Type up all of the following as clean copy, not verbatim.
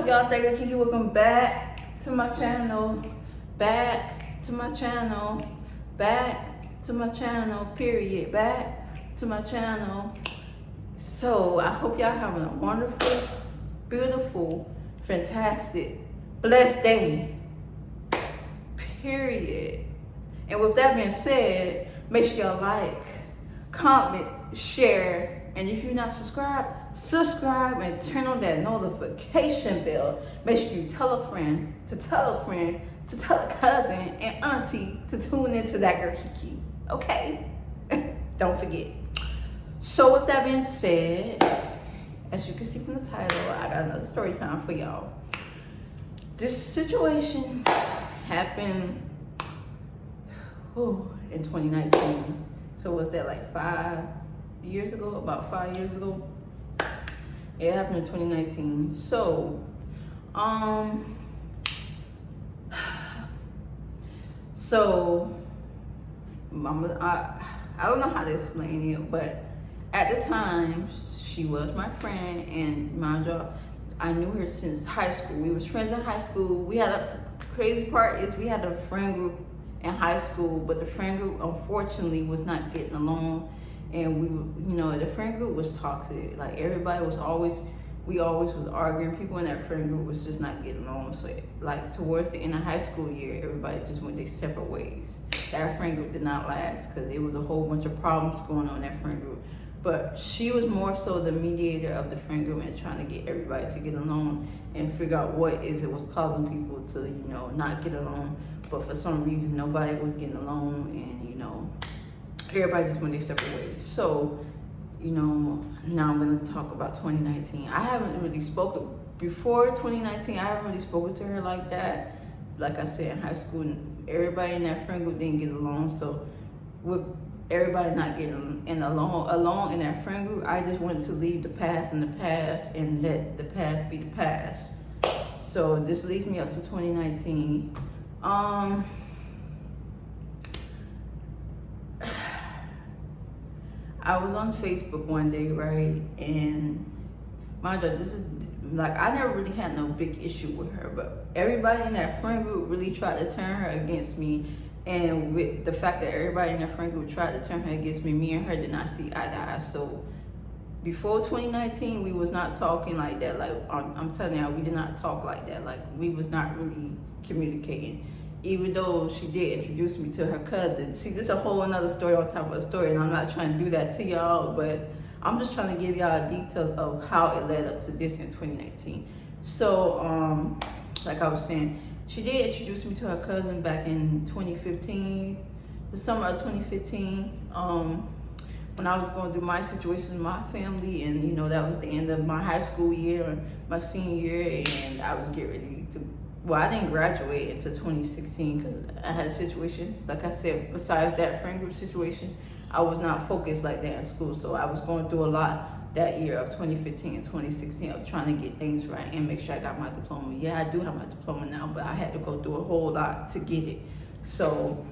up, y'all? Stay there, Kiki. Welcome back to my channel. Back to my channel. Back to my channel. Period. Back to my channel. So I hope y'all having a wonderful, beautiful, fantastic, blessed day. Period. And with that being said, make sure y'all like, comment, share, and if you're not subscribed, subscribe and turn on that notification bell. Make sure you tell a friend to tell a friend to tell a cousin and auntie to tune into that girl Kiki. Okay? Don't forget. So with that being said, as you can see from the title, I got another story time for y'all. This situation happened in 2019. So was that like 5 years ago? About 5 years ago? It happened in 2019. So, I don't know how to explain it, but at the time, she was my friend, and mind you, I knew her since high school. We was friends in high school. We had a crazy part is we had a friend group in high school, but the friend group unfortunately was not getting along, and the friend group was toxic. Like everybody was we always was arguing. People in that friend group was just not getting along. So like towards the end of high school year, everybody just went their separate ways. That friend group did not last because there was a whole bunch of problems going on in that friend group. But she was more so the mediator of the friend group and trying to get everybody to get along and figure out what was causing people to, not get along. But for some reason, nobody was getting along, and, everybody just went their separate ways. So, now I'm going to talk about 2019. I haven't really spoken, before 2019, I haven't really spoken to her like that. Like I said, in high school, everybody in that friend group didn't get along. So with everybody not getting along in that friend group, I just wanted to leave the past in the past and let the past be the past. So this leads me up to 2019. I was on Facebook one day, right? And mind you, this is like, I never really had no big issue with her, but everybody in that friend group really tried to turn her against me. And with the fact that everybody in that friend group tried to turn her against me and her did not see eye to eye. So before 2019, we was not talking like that. Like I'm telling y'all, we did not talk like that. Like we was not really communicating. Even though she did introduce me to her cousin. See, this is a whole another story on top of a story, and I'm not trying to do that to y'all, but I'm just trying to give y'all details of how it led up to this in 2019. So, like I was saying, she did introduce me to her cousin back in 2015, the summer of 2015, when I was going through my situation with my family, and that was the end of my high school year, my senior year, and I was getting ready to, I didn't graduate until 2016 because I had situations, like I said, besides that friend group situation, I was not focused like that in school. So I was going through a lot that year of 2015 and 2016 of trying to get things right and make sure I got my diploma. Yeah, I do have my diploma now, but I had to go through a whole lot to get it. So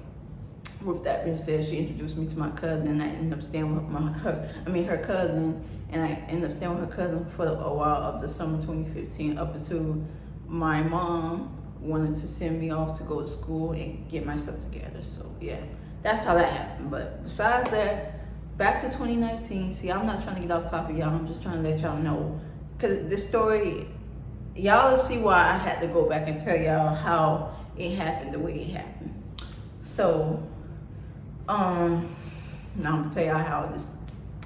with that being said, she introduced me to my cousin, and I ended up staying with her cousin, and I ended up staying with her cousin for a while of the summer 2015 up until my mom wanted to send me off to go to school and get myself together. So yeah, that's how that happened. But besides that, back to 2019. See, I'm not trying to get off topic, y'all. I'm just trying to let y'all know, because this story, y'all will see why I had to go back and tell y'all how it happened the way it happened. So now I'm gonna tell y'all how this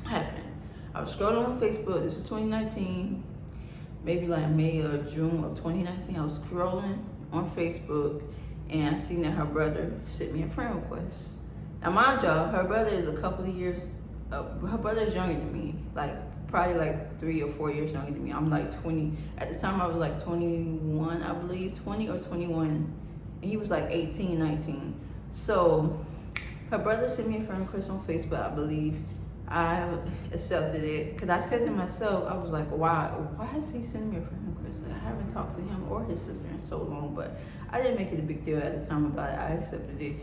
happened. I was scrolling on Facebook. This is 2019, maybe like May or June of 2019. I was scrolling on Facebook, and I seen that her brother sent me a friend request. Now mind y'all, her brother is a couple of years, her brother is younger than me, like probably like 3 or 4 years younger than me. I'm like 20, at the time I was like 21, I believe, 20 or 21, and he was like 18, 19. So her brother sent me a friend request on Facebook, I believe. I accepted it because I said to myself, I was like, why is he sending me a friend request? Like, I haven't talked to him or his sister in so long, but I didn't make it a big deal at the time about it. I accepted it.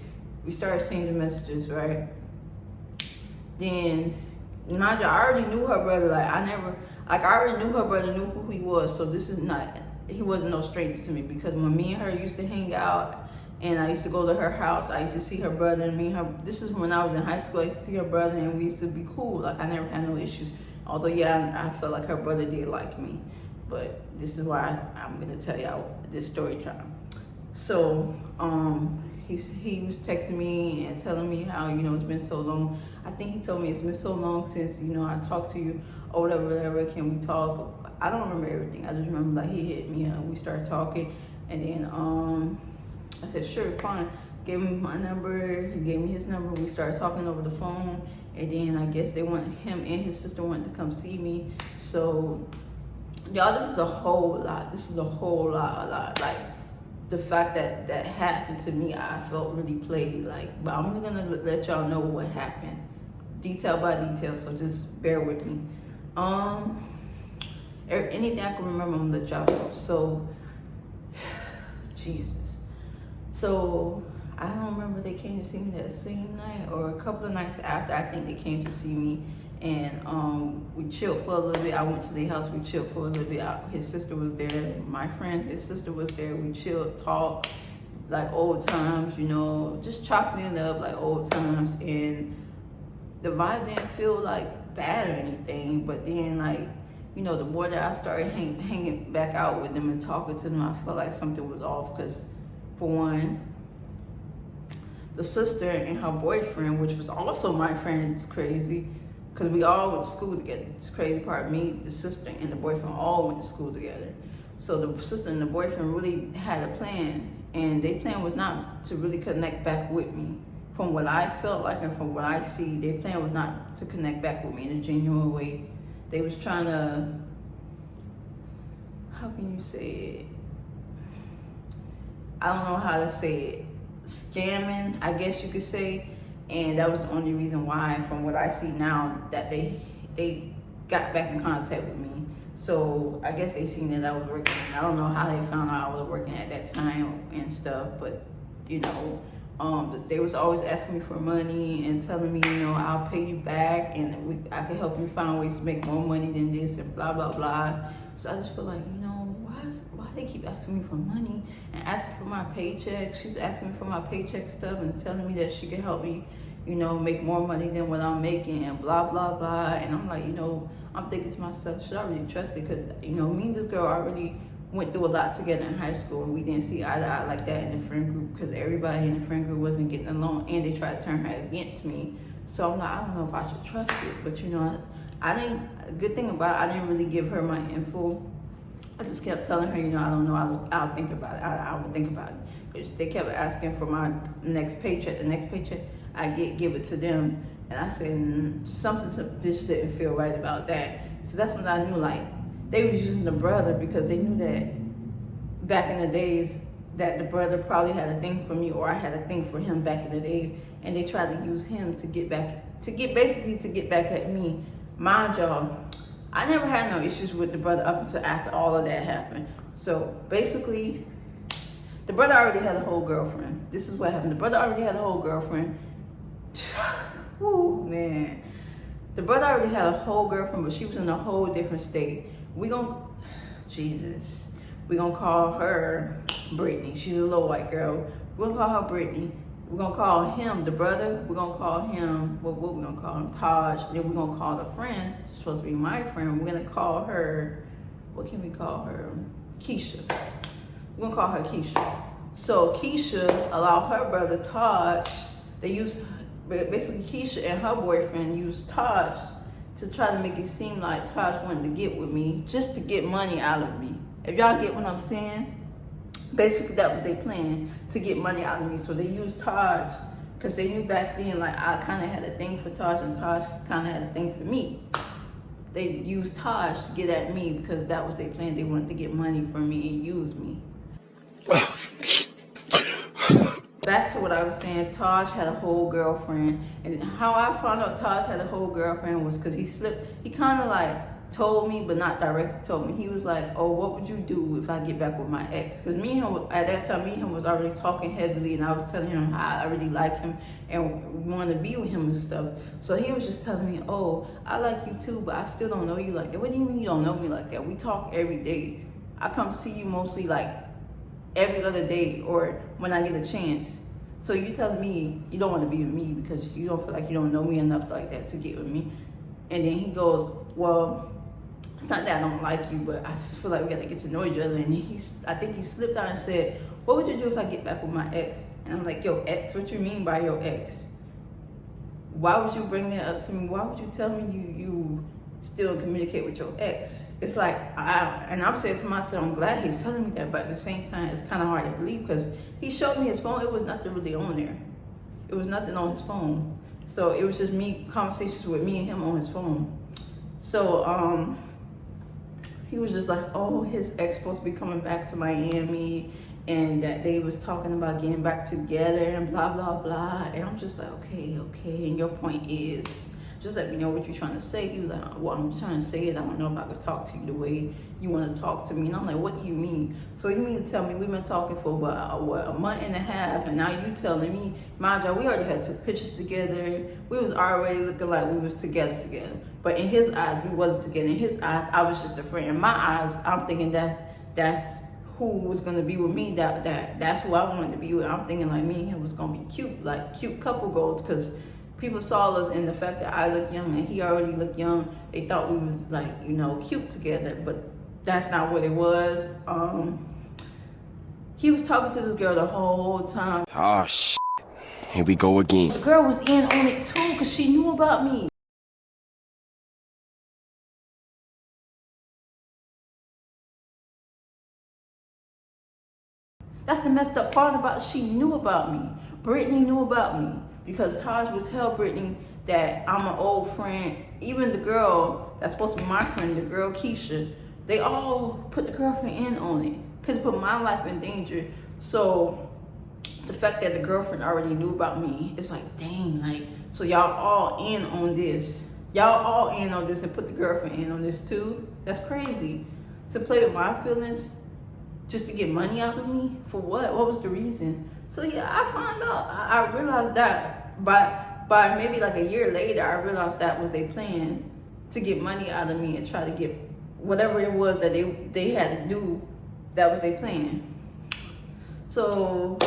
We started exchanging messages, right? Then, mind you, I already knew her brother. I already knew her brother knew who he was, so this is not he wasn't no stranger to me, because when me and her used to hang out and I used to go to her house, I used to see her brother and me and her. This is when I was in high school. I used to see her brother and we used to be cool. Like, I never had no issues. Although, yeah, I felt like her brother did like me. But this is why I'm going to tell y'all this story time. So, he was texting me and telling me how, it's been so long. I think he told me it's been so long since, I talked to you or whatever, can we talk? I don't remember everything. I just remember, like, he hit me up, we started talking, and then I said, sure, fine. Gave him my number, he gave me his number, we started talking over the phone, and then I guess him and his sister wanted to come see me. So, y'all, this is a whole lot. This is a whole lot. Like, the fact that happened to me, I felt really played. Like, but I'm gonna let y'all know what happened, detail by detail. So just bear with me. Anything I can remember, I'm gonna let y'all know. So, Jesus. So I don't remember they came to see me that same night or a couple of nights after. I think they came to see me, and we chilled for a little bit. I went to their house, we chilled for a little bit. His sister was there, my friend, his sister was there. We chilled, talked like old times, just chopping it up like old times. And the vibe didn't feel like bad or anything, but then, like, the more that I started hanging back out with them and talking to them, I felt like something was off. Because, for one, the sister and her boyfriend, which was also my friend, is crazy. Because we all went to school together. It's crazy part, me, the sister, and the boyfriend all went to school together. So the sister and the boyfriend really had a plan, and their plan was not to really connect back with me. From what I felt like and from what I see, their plan was not to connect back with me in a genuine way. They was trying to, how can you say it? I don't know how to say it. Scamming, I guess you could say. And that was the only reason why, from what I see now, that they got back in contact with me. So I guess they seen that I was working. I don't know how they found out I was working at that time and stuff, but they was always asking me for money and telling me, I'll pay you back, and I can help you find ways to make more money than this, and blah blah blah. So I just feel like, why they keep asking me for money and asking for my paycheck? She's asking me for my paycheck stuff and telling me that she can help me, make more money than what I'm making, and blah blah blah. And I'm like, I'm thinking to myself, should I really trust it? Because me and this girl already went through a lot together in high school, and we didn't see eye to eye like that in the friend group, because everybody in the friend group wasn't getting along, and they tried to turn her against me. So I'm like, I don't know if I should trust it. But I didn't. Good thing about it, I didn't really give her my info. I just kept telling her, I don't know, I'll think about it. I will think about it. Because they kept asking for my next paycheck. The next paycheck I give it to them. And I said, something just didn't feel right about that. So that's when I knew, like, they was using the brother, because they knew that back in the days that the brother probably had a thing for me, or I had a thing for him back in the days. And they tried to use him to get back at me. Mind y'all, I never had no issues with the brother up until after all of that happened. So basically, the brother already had a whole girlfriend. This is what happened. The brother already had a whole girlfriend. Ooh, man. The brother already had a whole girlfriend, but she was in a whole different state. We gonna call her Brittany. She's a little white girl. We're gonna call her Brittany. We're gonna call him, the brother, we're gonna call him, what we're gonna call him, Taj. Then we're gonna call the friend, supposed to be my friend, we're gonna call her, what can we call her? Keisha. We're gonna call her Keisha. So Keisha allowed her brother Taj, basically Keisha and her boyfriend used Taj to try to make it seem like Taj wanted to get with me, just to get money out of me. If y'all get what I'm saying? Basically, that was their plan, to get money out of me. So they used Taj, because they knew back then, like, I kind of had a thing for Taj, and Taj kind of had a thing for me. They used Taj to get at me, because that was their plan. They wanted to get money from me and use me. Back to what I was saying, Taj had a whole girlfriend. And how I found out Taj had a whole girlfriend was because he kind of like told me, but not directly told me. He was like, oh, what would you do if I get back with my ex? Because me and him, at that time, me and him was already talking heavily, and I was telling him how I really like him and wanted to be with him and stuff. So he was just telling me, oh, I like you too, but I still don't know you like that. What do you mean you don't know me like that? We talk every day. I come see you mostly like every other day or when I get a chance. So you tell me you don't want to be with me because you don't feel like you don't know me enough like that to get with me. And then he goes, well, it's not that I don't like you, but I just feel like we gotta get to know each other. And I think he slipped out and said, what would you do if I get back with my ex? And I'm like, yo, ex? What you mean by your ex? Why would you bring that up to me? Why would you tell me you still communicate with your ex? It's like, and I'm saying to myself, I'm glad he's telling me that, but at the same time, it's kind of hard to believe because he showed me his phone. It was nothing really on there. It was nothing on his phone. So it was just conversations with me and him on his phone. So he was just like, oh, his ex supposed to be coming back to Miami and that they was talking about getting back together and blah, blah, blah. And I'm just like, okay. And your point is, just let me know what you're trying to say. He was like, what I'm trying to say is I don't know if I could talk to you the way you want to talk to me. And I'm like, what do you mean? So you mean to tell me we've been talking for about, a month and a half, and now you telling me, mind you, we already had some pictures together. We was already looking like we was together. But in his eyes, we wasn't together. In his eyes, I was just a friend. In my eyes, I'm thinking that's who was gonna be with me. That's who I wanted to be with. I'm thinking like me and him was gonna be cute, like cute couple goals, because people saw us in the fact that I look young and he already looked young. They thought we was like, cute together, but that's not what it was. He was talking to this girl the whole time. Oh, shit. Here we go again. The girl was in on it too because she knew about me. That's the messed up part about it. She knew about me. Brittany knew about me because Taj would tell Brittany that I'm an old friend. Even the girl that's supposed to be my friend, the girl Keisha, they all put the girlfriend in on it. Couldn't put my life in danger. So the fact that the girlfriend already knew about me, it's like, dang, like, so y'all all in on this. Y'all all in on this and put the girlfriend in on this too? That's crazy. To play with my feelings just to get money out of me? For what? What was the reason? So yeah, I found out. I realized that by maybe like a year later, I realized that was their plan, to get money out of me and try to get whatever it was that they had to do. That was their plan. So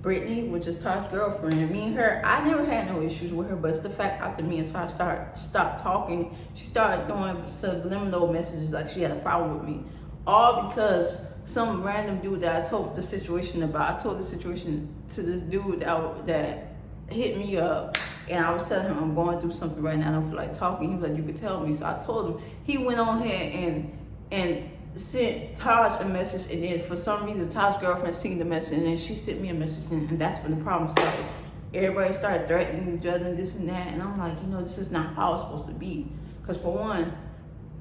Brittany, which is Todd's girlfriend, me and her, I never had no issues with her, but it's the fact after me and Todd stopped talking, she started doing subliminal messages like she had a problem with me. All because some random dude that I told the situation about, I told the situation to this dude that hit me up, and I was telling him I'm going through something right now, I don't feel like talking. He was like, you could tell me. So I told him. He went on here and sent Taj a message, and then for some reason Taj's girlfriend seen the message, and then she sent me a message, and that's when the problem started. Everybody started threatening each other and this and that, and I'm like, this is not how it's supposed to be. Because for one,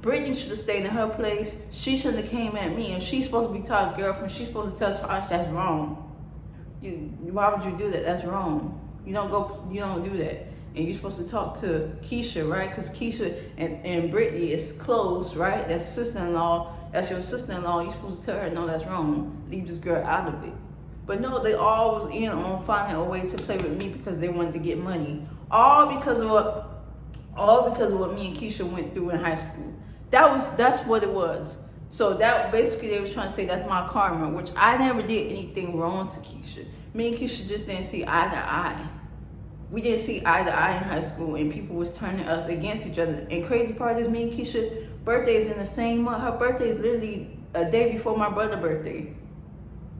Brittany should have stayed in her place. She shouldn't have came at me. And she's supposed to be Todd's girlfriend. She's supposed to tell Todd that's wrong. Why would you do that? That's wrong. You don't do that. And you're supposed to talk to Keisha, right? Because Keisha and Brittany is close, right? That's sister-in-law. That's your sister-in-law. You're supposed to tell her, no, that's wrong. Leave this girl out of it. But no, they all was in on finding a way to play with me because they wanted to get money. All because of what me and Keisha went through in high school. That's what it was. So that basically they was trying to say that's my karma, which I never did anything wrong to Keisha. Me and Keisha just didn't see eye to eye. We didn't see eye to eye in high school, and people was turning us against each other. And crazy part is me and Keisha birthday is in the same month. Her birthday is literally a day before my brother's birthday.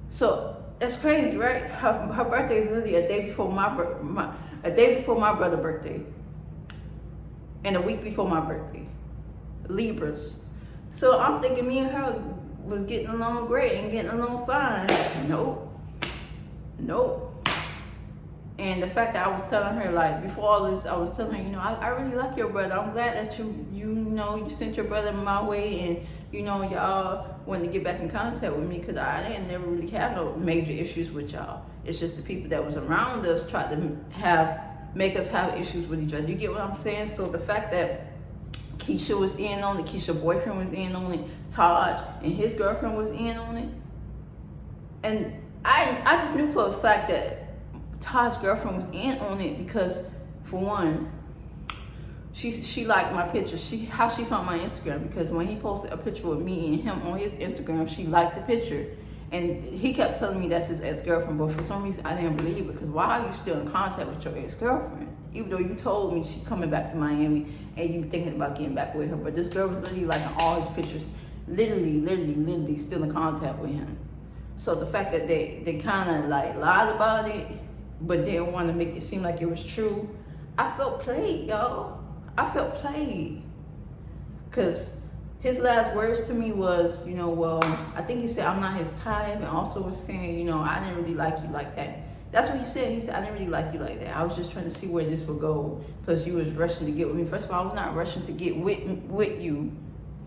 So that's crazy, right? Her birthday is literally a day before my brother's birthday, and a week before my birthday. Libras. So I'm thinking me and her was getting along great and getting along fine. Nope. And the fact that I was telling her, like, before all this, I was telling her, I really like your brother. I'm glad that you sent your brother my way, and y'all wanted to get back in contact with me, because I didn't never really have no major issues with y'all. It's just the people that was around us tried to make us have issues with each other. You get what I'm saying? So the fact that Keisha was in on it, Keisha's boyfriend was in on it, Todd and his girlfriend was in on it. And I just knew for a fact that Todd's girlfriend was in on it because, for one, She liked my picture. How she found my Instagram, because when he posted a picture with me and him on his Instagram, she liked the picture. And he kept telling me that's his ex-girlfriend, but for some reason I didn't believe it, because why are you still in contact with your ex-girlfriend? Even though you told me she's coming back to Miami and you thinking about getting back with her. But this girl was literally liking all his pictures, literally still in contact with him. So the fact that they kind of like lied about it, but didn't want to make it seem like it was true, I felt played, y'all. I felt played. Because his last words to me was, well, I think he said, I'm not his type, and also was saying, I didn't really like you like that. That's what he said. He said, I didn't really like you like that. I was just trying to see where this would go, because you was rushing to get with me. First of all, I was not rushing to get with you.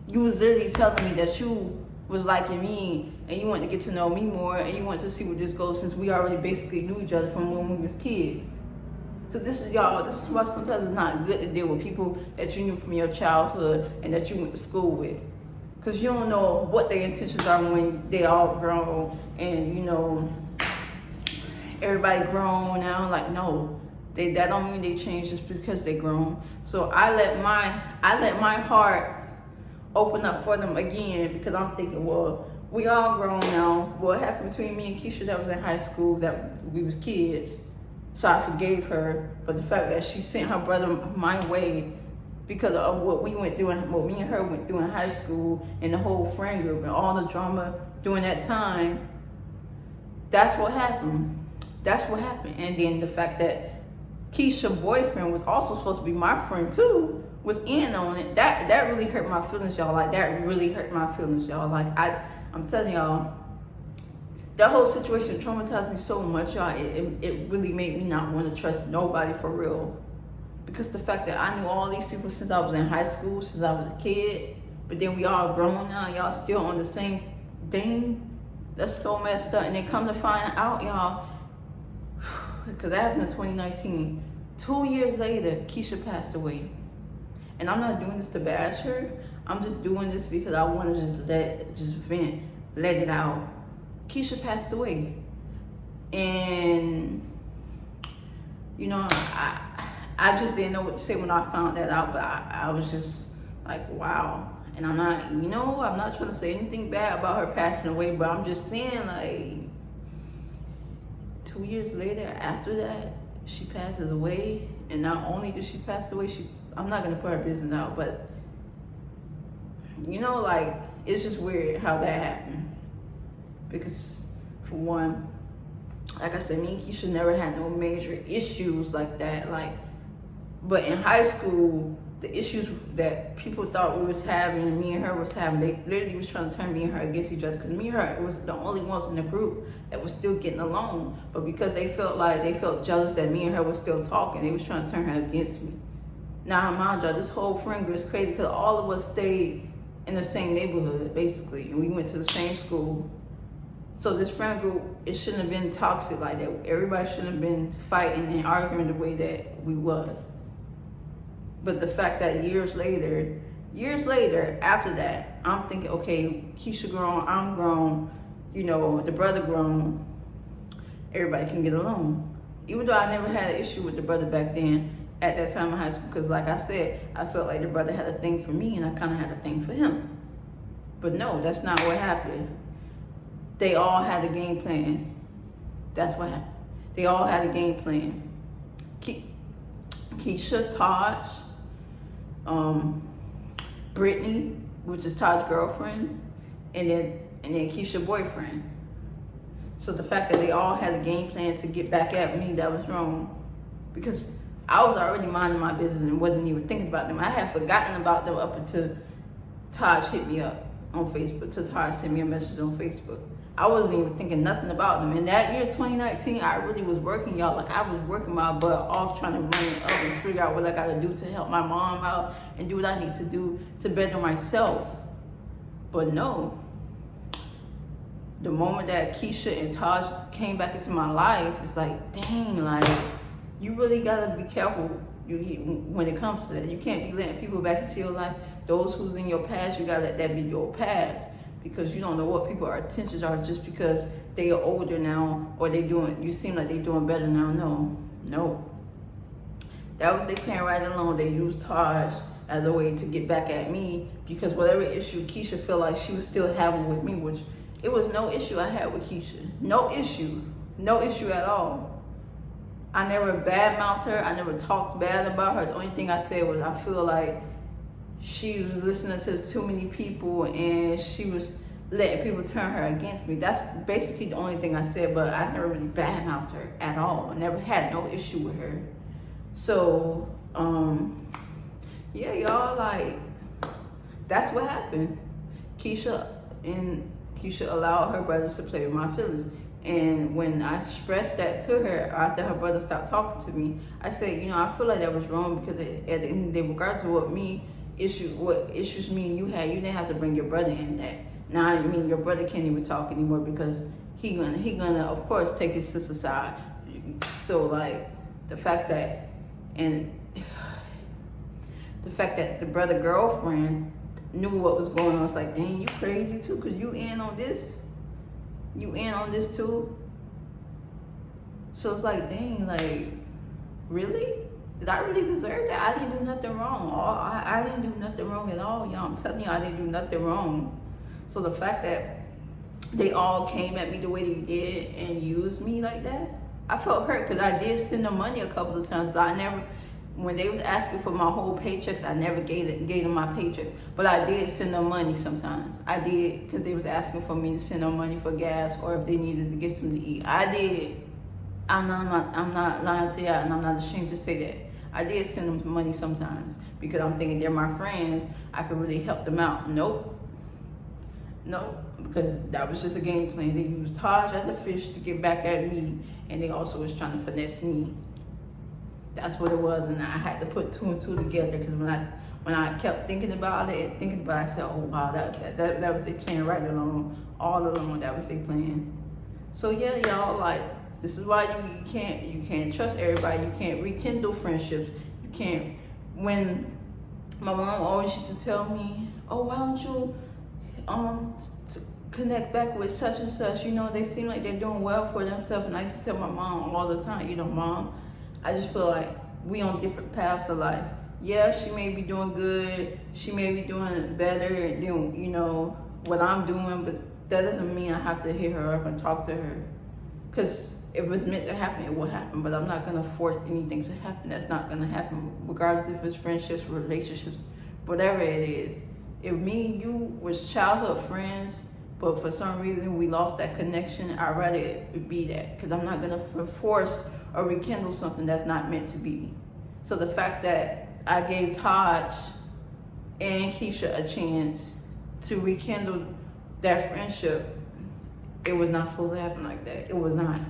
You was literally telling me that you was liking me, and you wanted to get to know me more, and you wanted to see where this goes, since we already basically knew each other from when we was kids. So this is why sometimes it's not good to deal with people that you knew from your childhood and that you went to school with. Because you don't know what their intentions are when they all grown and, everybody grown now. Like, no, that don't mean they changed just because they grown. So I let my heart open up for them again, because I'm thinking, well, we all grown now. What happened between me and Keisha that was in high school, that we was kids. So I forgave her, but the fact that she sent her brother my way because of what we went through, what me and her went through in high school, and the whole friend group and all the drama during that time, that's what happened. That's what happened. And then the fact that Keisha's boyfriend was also supposed to be my friend too, was in on it. That really hurt my feelings, y'all. Like, that really hurt my feelings, y'all. Like, I'm telling y'all, that whole situation traumatized me so much, y'all. It really made me not want to trust nobody for real. Because the fact that I knew all these people since I was in high school, since I was a kid, but then we all grown now, y'all still on the same thing. That's so messed up. And then come to find out, y'all, because that happened in 2019. 2 years later, Keisha passed away. And I'm not doing this to bash her. I'm just doing this because I want to just vent, let it out. Keisha passed away. And, I just didn't know what to say when I found that out, but I was just like, wow. And I'm not, I'm not trying to say anything bad about her passing away, but I'm just saying, like, 2 years later, after that, she passes away. And not only did she pass away, I'm not going to put her business out, but, like, it's just weird how that happened. Because, for one, like I said, me and Keisha never had no major issues like that. But in high school, the issues that people thought we was having, and me and her was having, they literally was trying to turn me and her against each other. Because me and her was the only ones in the group that was still getting along. But because they felt jealous that me and her was still talking, they was trying to turn her against me. Now, mind you, this whole friend group is crazy, because all of us stayed in the same neighborhood, basically. And we went to the same school. So this friend group, it shouldn't have been toxic like that. Everybody shouldn't have been fighting and arguing the way that we was. But the fact that years later, after that, I'm thinking, okay, Keisha grown, I'm grown, the brother grown, everybody can get along. Even though I never had an issue with the brother back then, at that time in high school, because like I said, I felt like the brother had a thing for me, and I kind of had a thing for him. But no, that's not what happened. They all had a game plan. That's what happened. They all had a game plan. Keisha, Taj, Brittany, which is Taj's girlfriend, and then Keisha's boyfriend. So the fact that they all had a game plan to get back at me, that was wrong. Because I was already minding my business and wasn't even thinking about them. I had forgotten about them up until Taj hit me up on Facebook. So Taj sent me a message on Facebook. I wasn't even thinking nothing about them. And that year, 2019, I really was working, y'all. Like, I was working my butt off trying to run it up and figure out what I got to do to help my mom out and do what I need to do to better myself. But no. The moment that Keisha and Taj came back into my life, it's like, dang, like, you really got to be careful when it comes to that. You can't be letting people back into your life. Those who's in your past, you got to let that be your past. Because you don't know what people's intentions are just because they are older now, or you seem like they're doing better now. No. That was their plan right along. They used Taj as a way to get back at me because whatever issue Keisha felt like she was still having with me, which it was no issue I had with Keisha. No issue at all. I never badmouthed her. I never talked bad about her. The only thing I said was I feel like she was listening to too many people and she was letting people turn her against me. That's basically the only thing I said, but I never really badmouthed her at all. I never had no issue with her. So, yeah, y'all, like, that's what happened. Keisha allowed her brother to play with my feelings. And when I expressed that to her after her brother stopped talking to me, I said, I feel like that was wrong because at the end of the day, regardless of what issues me and you had, you didn't have to bring your brother in that. Now, I mean, your brother can't even talk anymore because he gonna of course take his sister's side. So like the fact that the brother girlfriend knew what was going on, it's like, dang, you crazy too, cause you in on this too. So it's like, dang, like, really? Did I really deserve that? I didn't do nothing wrong. I didn't do nothing wrong at all, y'all. I'm telling you, I didn't do nothing wrong. So the fact that they all came at me the way they did and used me like that, I felt hurt because I did send them money a couple of times, but I never, when they was asking for my whole paychecks, I never gave them my paychecks. But I did send them money sometimes. I did, because they was asking for me to send them money for gas or if they needed to get something to eat. I did. I'm not lying to y'all, and I'm not ashamed to say that. I did send them money sometimes because I'm thinking they're my friends. I could really help them out. Nope, because that was just a game plan. They used Taj as a fish to get back at me, and they also was trying to finesse me. That's what it was, and I had to put two and two together because when I kept thinking about it, I said, oh wow, that was their plan right along, all along. That was their plan. So yeah, y'all, like, this is why you can't trust everybody. You can't rekindle friendships. You can't. When my mom always used to tell me, oh, why don't you connect back with such and such? They seem like they're doing well for themselves. And I used to tell my mom all the time, Mom, I just feel like we on different paths of life. Yeah, she may be doing good. She may be doing better than, what I'm doing. But that doesn't mean I have to hit her up and talk to her. Because if it's meant to happen, it will happen. But I'm not going to force anything to happen. That's not going to happen. Regardless if it's friendships, relationships, whatever it is. If me and you was childhood friends, but for some reason we lost that connection, I'd rather it be that. Because I'm not going to force or rekindle something that's not meant to be. So the fact that I gave Taj and Keisha a chance to rekindle that friendship, it was not supposed to happen like that. It was not.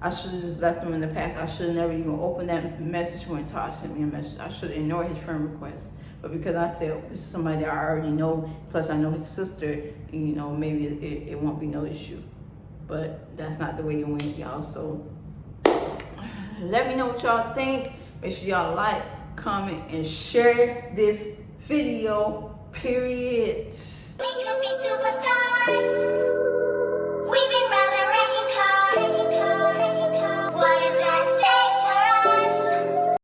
I should have just left them in the past. I should have never even opened that message when Taj sent me a message. I should have ignored his friend request. But because I said, this is somebody that I already know, plus I know his sister, maybe it won't be no issue. But that's not the way it went, y'all. So let me know what y'all think. Make sure y'all like, comment, and share this video, period. We could be superstars.